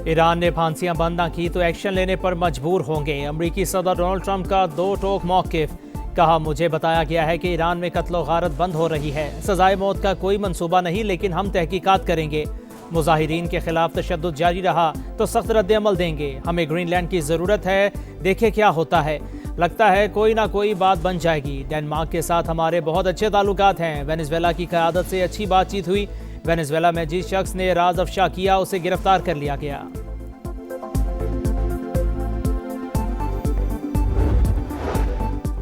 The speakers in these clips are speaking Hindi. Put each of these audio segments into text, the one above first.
ईरान ने फांसियां बंद न की तो एक्शन लेने पर मजबूर होंगे। अमरीकी सदर डोनाल्ड ट्रंप का दो टोक मौक़िफ़। कहा, मुझे बताया गया है कि ईरान में कत्ल गारत बंद हो रही है। सजाए मौत का कोई मंसूबा नहीं, लेकिन हम तहकीकात करेंगे। मुजाहिरीन के खिलाफ तशद्दुद जारी रहा तो सख्त रद्द-ए-अमल देंगे। हमें ग्रीनलैंड की ज़रूरत है, देखें क्या होता है। लगता है कोई ना कोई बात बन जाएगी। डेनमार्क के साथ हमारे बहुत अच्छे ताल्लुकात हैं। वेनेजुएला की क़यादत से अच्छी बातचीत हुई। वेनेजुएला में जिस शख्स ने राज अफशा किया उसे गिरफ्तार कर लिया गया।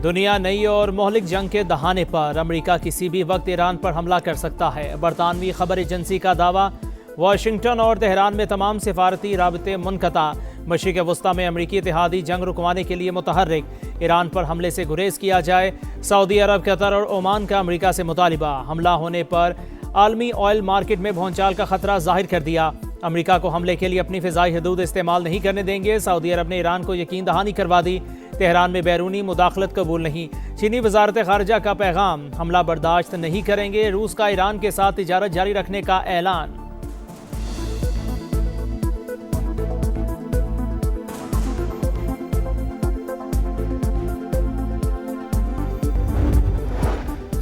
दुनिया नई और मोहलिक जंग के दहाने पर। अमेरिका किसी भी वक्त ईरान पर हमला कर सकता है। बरतानवी खबर एजेंसी का दावा। वाशिंगटन और तेहरान में तमाम सिफारती राबते मुनक़ता। मशरिक़ वस्ता में अमरीकी इत्तेहादी जंग रुकवाने के लिए मुतहर्रिक। ईरान पर हमले से गुरेज किया जाए। सऊदी अरब, कतर और ओमान का अमरीका से मुतालिबा। हमला होने पर आलमी ऑयल मार्केट में भौचाल का खतरा जाहिर कर दिया। अमरीका को हमले के लिए अपनी फ़िज़ाई हदूद इस्तेमाल नहीं करने देंगे। सऊदी अरब ने ईरान को यकीन दहानी करवा दी। तेहरान में बैरूनी मुदाखलत कबूल नहीं। चीनी वजारत खारजा का पैगाम। हमला बर्दाश्त नहीं करेंगे। रूस का ईरान के साथ तिजारत जारी रखने का ऐलान।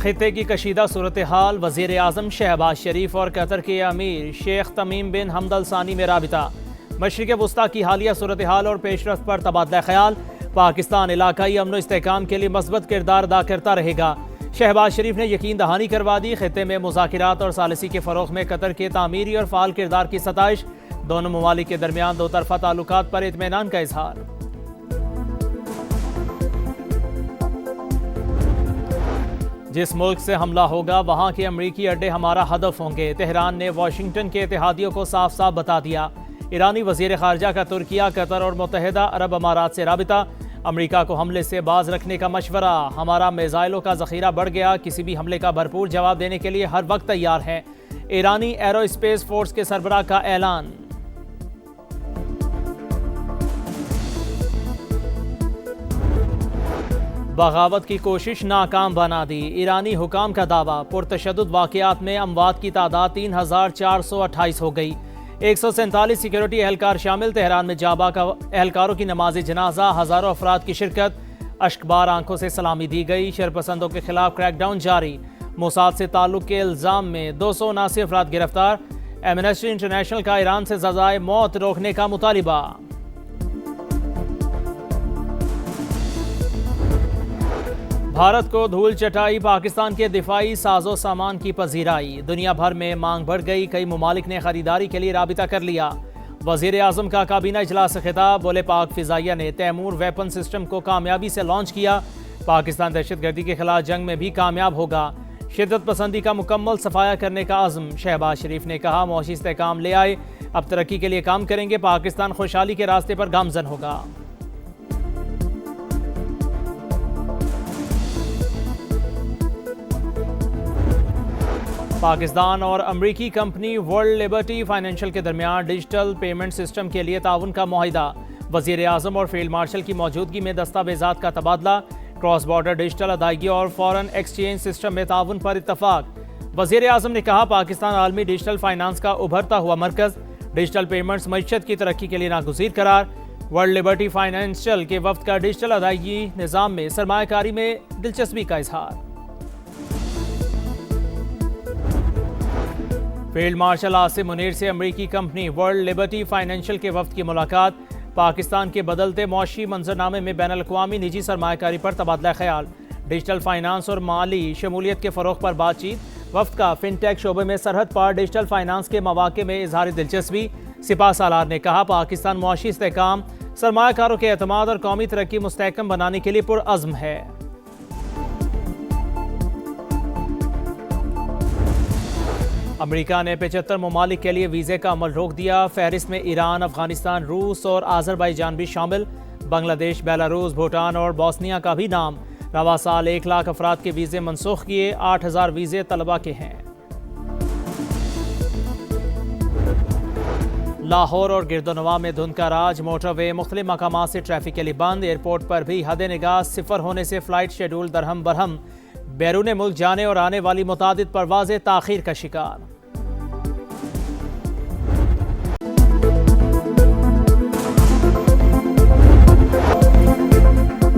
खित्ते की कशीदा सूरत हाल। वज़ीर आज़म शहबाज शरीफ और कतर के अमीर शेख तमीम बिन हमद अल सानी में राबिता। मशरिक़ वस्ता की हालिया सूरत हाल और पेशरफ्त पर तबादला ख्याल। पाकिस्तान इलाकाई अमन व इस्तेहकाम के लिए मस्बत किरदार अदा करता रहेगा। शहबाज शरीफ ने यकीन दहानी करवा दी। खित्ते में मुज़ाकिरात और सालिसी के फ़रोग़ में कतर के तामीरी और फ़ाल किरदार की सताइश। दोनों ममालिक के दरमियान दो तरफ़ा ताल्लुकात पर इत्मीनान का इजहार। जिस मुल्क से हमला होगा वहाँ के अमरीकी अड्डे हमारा हदफ होंगे। तेहरान ने वाशिंगटन के इत्तेहादियों को साफ साफ बता दिया। ईरानी वज़ीर ख़ारजा का तुर्किया, कतर और मुत्तहिदा अरब अमारात से राबिता। अमरीका को हमले से बाज रखने का मशवरा। हमारा मिसाइलों का ज़ख़ीरा बढ़ गया। किसी भी हमले का भरपूर जवाब देने के लिए हर वक्त तैयार हैं। ईरानी एरोस्पेस फोर्स के सरबराह का ऐलान। बगावत की कोशिश नाकाम बना दी। ईरानी हुकाम का दावा। पुरतशद्दुद वाक़यात में अमवात की तादाद 3428 हो गई। 147 सिक्योरिटी एहलकार शामिल। तेहरान में जाबा का एहलकारों की नमाज जनाजा। हज़ारों अफराद की शिरकत। अश्कबार आंखों से सलामी दी गई। शरपसंदों के खिलाफ क्रैकडाउन जारी। मोसाद से ताल्लुक़ के इल्ज़ाम में 279 अफराद गिरफ्तार। एमनेस्टी इंटरनेशनल का ईरान से सज़ाए मौत रोकने का मुतालिबा। भारत को धूल चटाई। पाकिस्तान के दिफाई साजो सामान की पजीराई। दुनिया भर में मांग बढ़ गई। कई ममालिक ने खरीदारी के लिए राबिता कर लिया। वज़ीर आज़म का काबीना इजलास से खिताब। बोले, पाक फ़िज़ाइया ने तैमूर वेपन सिस्टम को कामयाबी से लॉन्च किया। पाकिस्तान दहशतगर्दी के खिलाफ जंग में भी कामयाब होगा। शिद्दत पसंदी का मुकम्मल सफाया करने का अज़्म। शहबाज शरीफ ने कहा, मुआशी इस्तेहकाम ले आए, अब तरक्की के लिए काम करेंगे। पाकिस्तान खुशहाली के रास्ते पर गामज़न होगा। पाकिस्तान और अमरीकी कंपनी वर्ल्ड लिबर्टी फाइनेंशियल के दरमियान डिजिटल पेमेंट सिस्टम के लिए ताउन का मुआहिदा। वज़ीर आज़म और फील्ड मार्शल की मौजूदगी में दस्तावेज़ात का तबादला। क्रॉस बॉर्डर डिजिटल अदायगी और फॉरेन एक्सचेंज सिस्टम में ताउन पर इत्तफाक। वज़ीर आज़म ने कहा, पाकिस्तान आलमी डिजिटल फाइनेंस का उभरता हुआ मरकज़। डिजिटल पेमेंट्स मईशत की तरक्की के लिए नागुज़ीर करार। वर्ल्ड लिबर्टी फाइनेंशियल के वफ्द का डिजिटल अदायगी निज़ाम में सरमायाकारी में दिलचस्पी का इजहार। फील्ड मार्शल आसिम मुनीर से अमरीकी कंपनी वर्ल्ड लिबर्टी फाइनेंशियल के वफ्द की मुलाकात। पाकिस्तान के बदलते मुआशी मंजरनामे में बैनुल-अक़वामी निजी सरमायाकारी पर तबादला ख्याल। डिजिटल फाइनेंस और माली शमूलियत के फ़रोग़ पर बातचीत। वफ्द का फिनटेक शोबे में सरहद पार डिजिटल फाइनेंस के मौक़े में इज़हार दिलचस्पी। सिपा सालार ने कहा, पाकिस्तान मुआशी इस्तेहकाम, सरमायाकारों के एतमाद और कौमी तरक्की मुस्तहकम बनाने के लिए पुरअज़्म है। अमेरिका ने 75 ममालिक के लिए वीज़े का अमल रोक दिया। फहरिस्त में ईरान, अफगानिस्तान, रूस और आज़रबाईजान भी शामिल। बांग्लादेश, बेलारूस, भूटान और बोस्निया का भी नाम। रवा साल 1 लाख अफराद के वीज़े मनसूख किए। 8000 वीज़े तलबा के हैं। लाहौर और गिरदोनवा में धुंध का राज। मोटरवे मुख्तलिफ मकामात से ट्रैफिक के लिए बंद। एयरपोर्ट पर भी हद निगाह सिफर होने से फ़्लाइट शेड्यूल दरहम बरहम। बैरून मुल्क जाने और आने वाली मुतादिद परवाज़ें ताख़ीर का शिकार।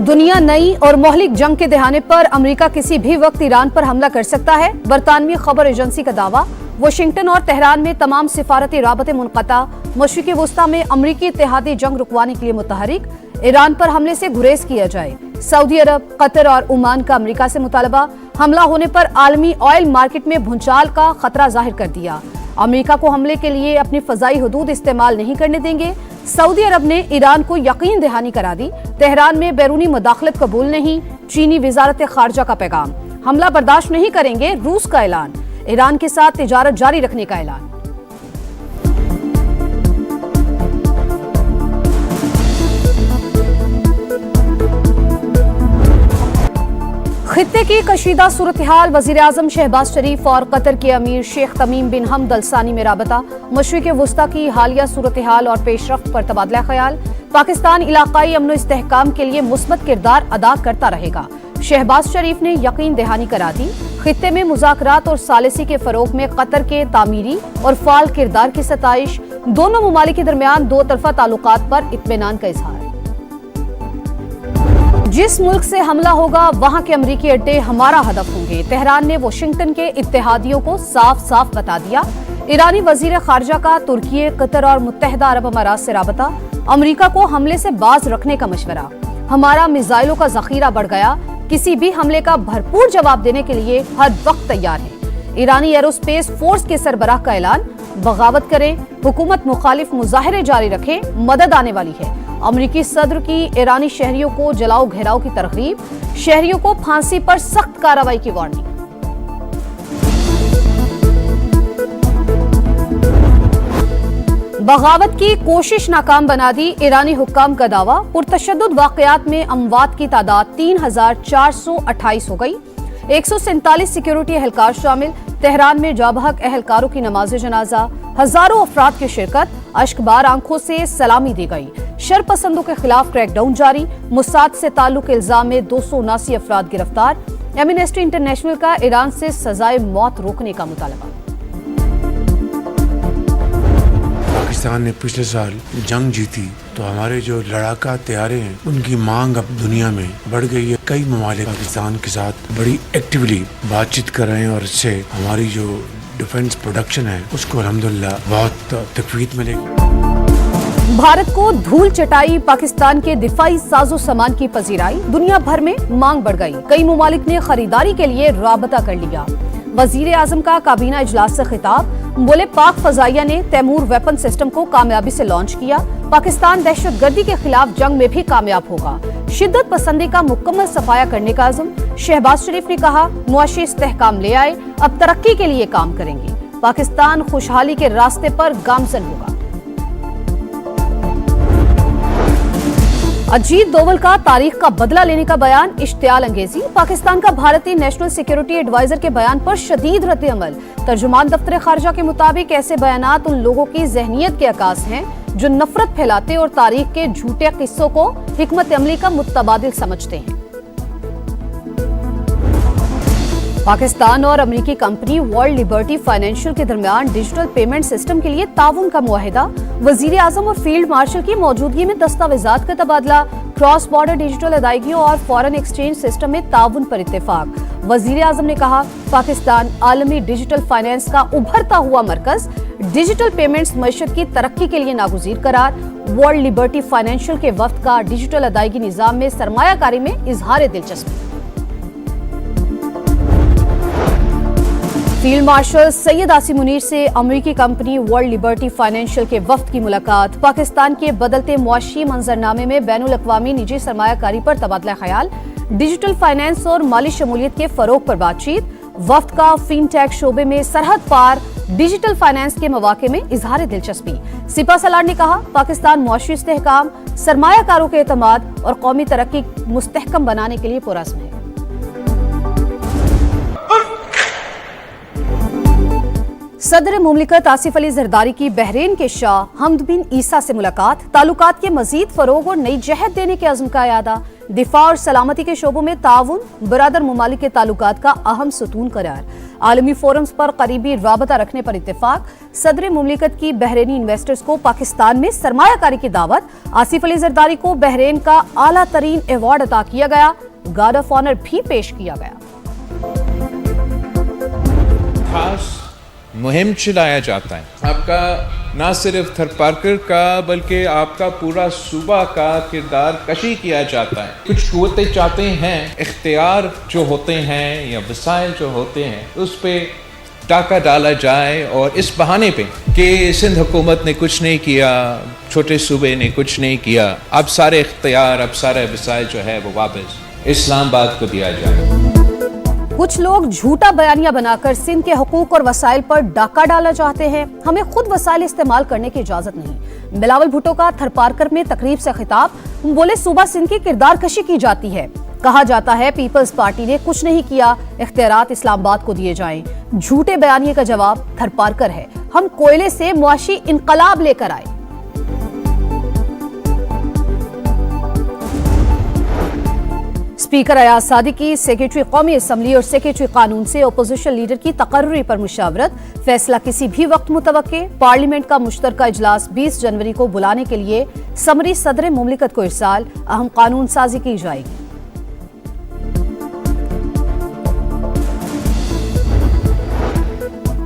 दुनिया नई और मोहलिक जंग के दहाने पर अमेरिका किसी भी वक्त ईरान पर हमला कर सकता है। बरतानवी खबर एजेंसी का दावा। वाशिंगटन और तेहरान में तमाम सिफारती राबते मुनक़ता। मशरिक़ वस्ता में अमरीकी इत्तेहादी जंग रुकवाने के लिए मुतहरिक। ईरान पर हमले से गुरेज किया जाए। सऊदी अरब, कतर और ओमान का अमेरिका से मुतालबा। हमला होने पर आलमी ऑयल मार्केट में भूचाल का खतरा जाहिर कर दिया। अमेरिका को हमले के लिए अपनी फजाई हदूद इस्तेमाल नहीं करने देंगे। सऊदी अरब ने ईरान को यकीन दहानी करा दी। तेहरान में बैरूनी मुदाखलत कबूल नहीं। चीनी वजारत खारजा का पैगाम। हमला बर्दाश्त नहीं करेंगे, रूस का ऐलान। ईरान के साथ तिजारत जारी रखने का ऐलान। खित्ते की कशीदा सूरत हाल। वजीर आजम शहबाज शरीफ और कतर के अमीर शेख तमीम बिन हमद अल सानी में राबता। मशरिक़ वस्ता की हालिया सूरत हाल और पेशरफ्त पर तबादला ख्याल। पाकिस्तान इलाकाई अमन इस्तेहकाम के लिए मुस्बत किरदार अदा करता रहेगा। शहबाज शरीफ ने यकीन दहानी करा दी। खित्ते में मुज़ाकरात और सालिसी के फरोग में कतर के तामीरी और फाल किरदार की सताइश। दोनों ममालिक के दरमियान दो तरफा ताल्लुकात पर इत्मीनान का इजहार। जिस मुल्क से हमला होगा वहां के अमरीकी अड्डे हमारा हदफ होंगे। तेहरान ने वाशिंगटन के इत्तेहादियों को साफ साफ बता दिया। ईरानी वजीर खारजा का तुर्की, कतर और मुत्तहदा अरब अमारात से राबता। अमरीका को हमले से बाज रखने का मशवरा। हमारा मिसाइलों का जखीरा बढ़ गया। किसी भी हमले का भरपूर जवाब देने के लिए हर वक्त तैयार है। ईरानी एरोस्पेस फोर्स के सरबराह का ऐलान। बगावत करें, हुकूमत मुखालिफ मुजाहरे जारी रखें, मदद आने वाली है। अमरीकी सदर की ईरानी शहरियों को जलाओ घेराव की तरगीब। शहरियों को फांसी पर सख्त कार्रवाई की वार्निंग। बगावत की कोशिश नाकाम बना दी। ईरानी हुक्काम का दावा। पुरतशद्दुद वाकयात में अमवात की तादाद 3428 हो गई। 147 सिक्योरिटी एहलकार शामिल। तेहरान में जाबहक एहलकारों की नमाज जनाजा। हजारों अफराद की शिरकत। अश्कबार आंखों से सलामी दी गई। शरपसंदों के खिलाफ क्रैकडाउन जारी। मुसाद से ताल्लुक इल्जाम में 279 अफराद गिरफ्तार। एमनेस्टी इंटरनेशनल का ईरान से सजाए मौत रोकने का मुतालबा। पाकिस्तान ने पिछले साल जंग जीती तो हमारे जो लड़ाका हथियारे हैं उनकी मांग अब दुनिया में बढ़ गई है। कई ममालिक पाकिस्तान के साथ बड़ी एक्टिवली बातचीत कर रहे हैं और इससे हमारी जो डिफेंस प्रोडक्शन है उसको अल्हम्दुलिल्लाह बहुत तकवीत मिलेगी। भारत को धूल चटाई। पाकिस्तान के दिफाई साजो सामान की पजीराई। दुनिया भर में मांग बढ़ गई। कई ममालिक ने खरीदारी के लिए राबता कर लिया। वजीर आजम का काबीना इजलास से खिताब। बोले पाक फजाइया ने तैमूर वेपन सिस्टम को कामयाबी से लॉन्च किया। पाकिस्तान दहशतगर्दी के खिलाफ जंग में भी कामयाब होगा। शिद्दत पसंदी का मुकम्मल सफाया करने का अज़्म। शहबाज शरीफ ने कहा मुआशी इस्तेहकाम ले आए, अब तरक्की के लिए काम करेंगे। पाकिस्तान खुशहाली के रास्ते पर गामजन होगा। अजीत दोवल का तारीख का बदला लेने का बयान। इश्तियाल अंगेजी। पाकिस्तान का भारतीय नेशनल सिक्योरिटी एडवाइजर के बयान पर शदीद रद्द अमल। तर्जुमान दफ्तर खारजा के मुताबिक ऐसे बयानात उन लोगों की जहनियत के अकास हैं जो नफरत फैलाते और तारीख के झूठे किस्सों को हिकमत अमली का मुतबादिल समझते हैं। पाकिस्तान और अमेरिकी कंपनी वर्ल्ड लिबर्टी फाइनेंशियल के दरमियान डिजिटल पेमेंट सिस्टम के लिए ताउन का मुआहिदा। वजीर आजम और फील्ड मार्शल की मौजूदगी में दस्तावेजात का तबादला। क्रॉस बॉर्डर डिजिटल अदायगियों और फॉरेन एक्सचेंज सिस्टम में ताउन पर इत्तेफाक। वजीर आजम ने कहा पाकिस्तान आलमी डिजिटल फाइनेंस का उभरता हुआ मरकज। डिजिटल पेमेंट्स मईशत की तरक्की के लिए नागुज़ीर करार। वर्ल्ड लिबर्टी फाइनेंशियल के वफ्द का डिजिटल अदायगी निज़ाम में सरमायाकारी में इजहार दिलचस्पी। फील्ड मार्शल सैयद आसिम मुनीर से अमेरिकी कंपनी वर्ल्ड लिबर्टी फाइनेंशियल के वफ्द की मुलाकात। पाकिस्तान के बदलते मुआशी मंजरनामे में बैनुल अक़वामी निजी सरमायाकारी पर तबादला ख्याल। डिजिटल फाइनेंस और माली शमूलियत के फरोग पर बातचीत। वफ्द का फिनटेक शोबे में सरहद पार डिजिटल फाइनेंस के मौके में इजहार दिलचस्पी। सिपा सलार ने कहा पाकिस्तान मुआशी इस्तेहकाम, सरमायाकारों के एतमाद और कौमी तरक्की मुस्तहकम बनाने के लिए पुरअज़्म है। सदर मुमलिकत आसिफ अली जरदारी की बहरीन के शाह हमद बिन ईसा से मुलाकात। ताल्लुकात के मजीद फरोग और नई जहत देने के अज़्म का यादा। दिफा और सलामती के शोबों में ताउन बरादर ममालिक के ताल्लुकात का अहम सुतून करार। आलमी फोरम्स पर करीबी राबता रखने पर इत्तेफाक। सदर मुमलिकत की बहरीनी इन्वेस्टर्स को पाकिस्तान में सरमायाकारी की दावत। आसिफ अली जरदारी को बहरीन का आला तरीन अवार्ड अता किया गया। गार्ड ऑफ ऑनर भी पेश किया गया। खास मुहिम चलाया जाता है आपका, ना सिर्फ थरपारकर का बल्कि आपका पूरा सूबा का किरदार कशी किया जाता है। कुछ कुव्वतें चाहते हैं इख्तियार जो होते हैं या वसाइल जो होते हैं उस पे टाका डाला जाए, और इस बहाने पे कि सिंध हुकूमत ने कुछ नहीं किया, छोटे सूबे ने कुछ नहीं किया, अब सारे इख्तियार, अब सारे वसाइल जो है वो वापस इस्लामाबाद को दिया जाए। कुछ लोग झूठा बयानिया बनाकर सिंध के हुकूक और वसाइल पर डाका डालना चाहते हैं। हमें खुद वसाइल इस्तेमाल करने की इजाजत नहीं। बिलावल भुट्टो का थरपारकर में तकरीब से खिताब। बोले सूबा सिंध की किरदार कशी की जाती है। कहा जाता है पीपल्स पार्टी ने कुछ नहीं किया, इख्तियारात इस्लामाबाद को दिए जाएं। झूठे बयानिए का जवाब थरपारकर है। हम कोयले से मुआशी इनकलाब लेकर आए। स्पीकर अयाज सादिकी, सेक्रेटरी कौमी असम्बली और सेक्रेटरी कानून से अपोजिशन लीडर की तकर्री पर मुशावरत। फैसला किसी भी वक्त मुतवक्के। पार्लियामेंट का मुश्तरका इजलास 20 जनवरी को बुलाने के लिए समरी सदर मुमलिकत को इरसाल। अहम कानून साजी की जाएगी।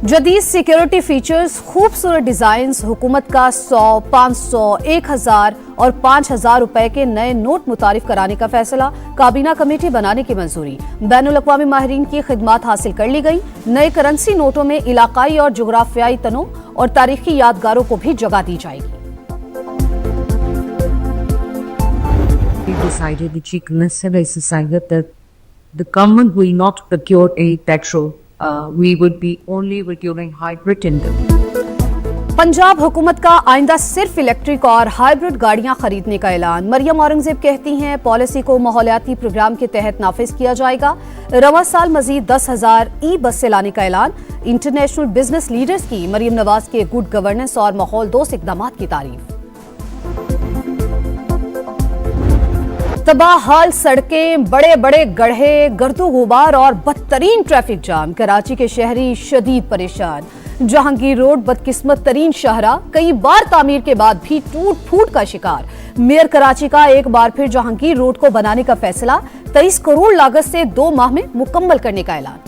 जदीद सिक्योरिटी फीचर्स, खूबसूरत डिजाइन्स, हुकूमत का 100, 500, 1000 और 5000 रुपए के नए नोट मुतारिफ कराने का फैसला। काबीना कमेटी बनाने की मंजूरी। बैनुल-अक़वामी माहिरीन की खिदमात हासिल कर ली गई। नए करेंसी नोटों में इलाकाई और जोग्राफियाई तनों और तारीखी यादगारों को भी जगह दी जाएगी। Decided the Chief Minister decided that the government will not procure any petrol. We would be only procuring hybrid in them. Punjab हुकूमत का आइंदा सिर्फ इलेक्ट्रिक और हाइब्रिड गाड़ियां खरीदने का ऐलान। मरियम औरंगजेब कहती हैं पॉलिसी को माहौलियाती प्रोग्राम के तहत नाफिज किया जाएगा। रवा साल मजीद 10,000 ई बस से लाने का ऐलान। इंटरनेशनल बिजनेस लीडर्स की मरियम नवाज के गुड गवर्नेंस और माहौल दोस्त इकदामात की तारीफ। तबाह हाल सड़कें, बड़े बड़े गड्ढे, गर्दो गुबार और बदतरीन ट्रैफिक जाम। कराची के शहरी शदीद परेशान। जहांगीर रोड बदकिस्मत तरीन शाहरा, कई बार तामीर के बाद भी टूट फूट का शिकार। मेयर कराची का एक बार फिर जहांगीर रोड को बनाने का फैसला। 23 करोड़ लागत से 2 माह में मुकम्मल करने का ऐलान।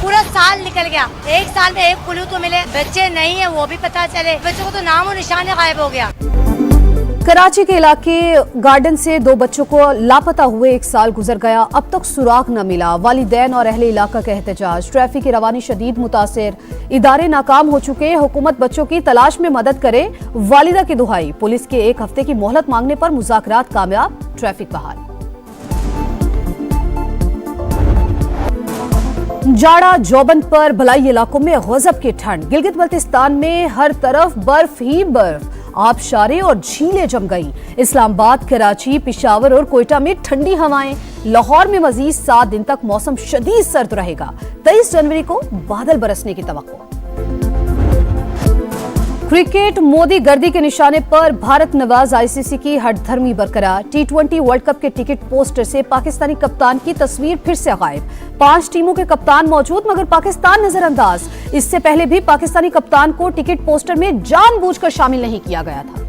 पूरा साल निकल गया, एक साल में एक कुल्लू तो मिले, बच्चे नहीं है वो भी पता चले, बच्चों को तो नाम और निशान गायब हो गया। कराची के इलाके गार्डन से 2 बच्चों को लापता हुए 1 साल गुजर गया, अब तक सुराग न मिला। वालिदैन और अहले इलाका का एहतजाज। ट्रैफिक की रवानी शदीद मुतासिर, इदारे नाकाम हो चुके, हुकूमत बच्चों की तलाश में मदद करे। वालिदा की दुहाई। पुलिस के 1 हफ्ते की मोहलत मांगने पर मुज़ाकरात कामयाब, ट्रैफिक बहाल। जाड़ा जोबन पर भलाई इलाकों में गजब की ठंड। गिलगित बल्तिस्तान में हर तरफ बर्फ ही बर्फ, आबशारें और झीलें जम गई। इस्लामाबाद, कराची, पिशावर और कोयटा में ठंडी हवाएं। लाहौर में मजीद 7 दिन तक मौसम शदीद सर्द रहेगा। 23 जनवरी को बादल बरसने की तवक्को। क्रिकेट, मोदी गर्दी के निशाने पर भारत नवाज आईसीसी की हठधर्मी बरकरार। T20 वर्ल्ड कप के टिकट पोस्टर से पाकिस्तानी कप्तान की तस्वीर फिर से गायब। 5 टीमों के कप्तान मौजूद मगर पाकिस्तान नजरअंदाज। इससे पहले भी पाकिस्तानी कप्तान को टिकट पोस्टर में जानबूझकर शामिल नहीं किया गया था।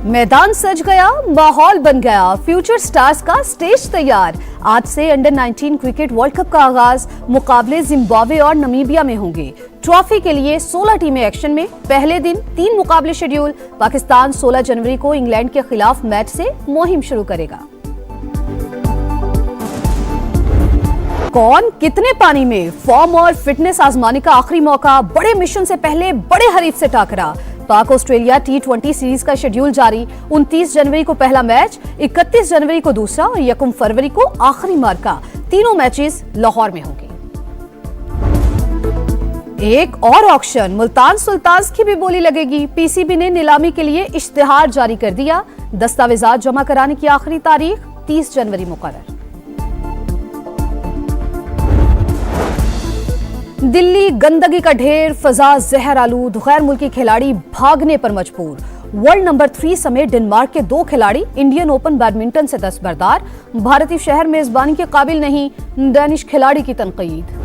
मैदान सज गया, माहौल बन गया। फ्यूचर स्टार्स का स्टेज तैयार। आज से अंडर 19 क्रिकेट वर्ल्ड कप का आगाज। मुकाबले जिम्बाब्वे और नमीबिया में होंगे। ट्रॉफी के लिए 16 टीमें एक्शन में। पहले दिन 3 मुकाबले शेड्यूल। पाकिस्तान 16 जनवरी को इंग्लैंड के खिलाफ मैच से मुहिम शुरू करेगा। कौन कितने पानी में, फॉर्म और फिटनेस आजमाने का आखिरी मौका। बड़े मिशन से पहले बड़े हरीफ से टाकरा। पाक ऑस्ट्रेलिया T20 सीरीज का शेड्यूल जारी। 29 जनवरी को पहला मैच, 31 जनवरी को दूसरा और 1 फरवरी को आखिरी मार्का। तीनों मैचेस लाहौर में होंगे। एक और ऑक्शन, मुल्तान सुल्तान्स की भी बोली लगेगी। पीसीबी ने नीलामी के लिए इश्तिहार जारी कर दिया। दस्तावेजात जमा कराने की आखिरी तारीख 30 जनवरी मुकर्रर। दिल्ली गंदगी का ढेर, फजा जहर आलूद, गैर मुल्की खिलाड़ी भागने पर मजबूर। वर्ल्ड नंबर 3 समेत डेनमार्क के 2 खिलाड़ी इंडियन ओपन बैडमिंटन से दस्तबरदार। भारतीय शहर मेजबानी के काबिल नहीं, डेनिश खिलाड़ी की तनकीद।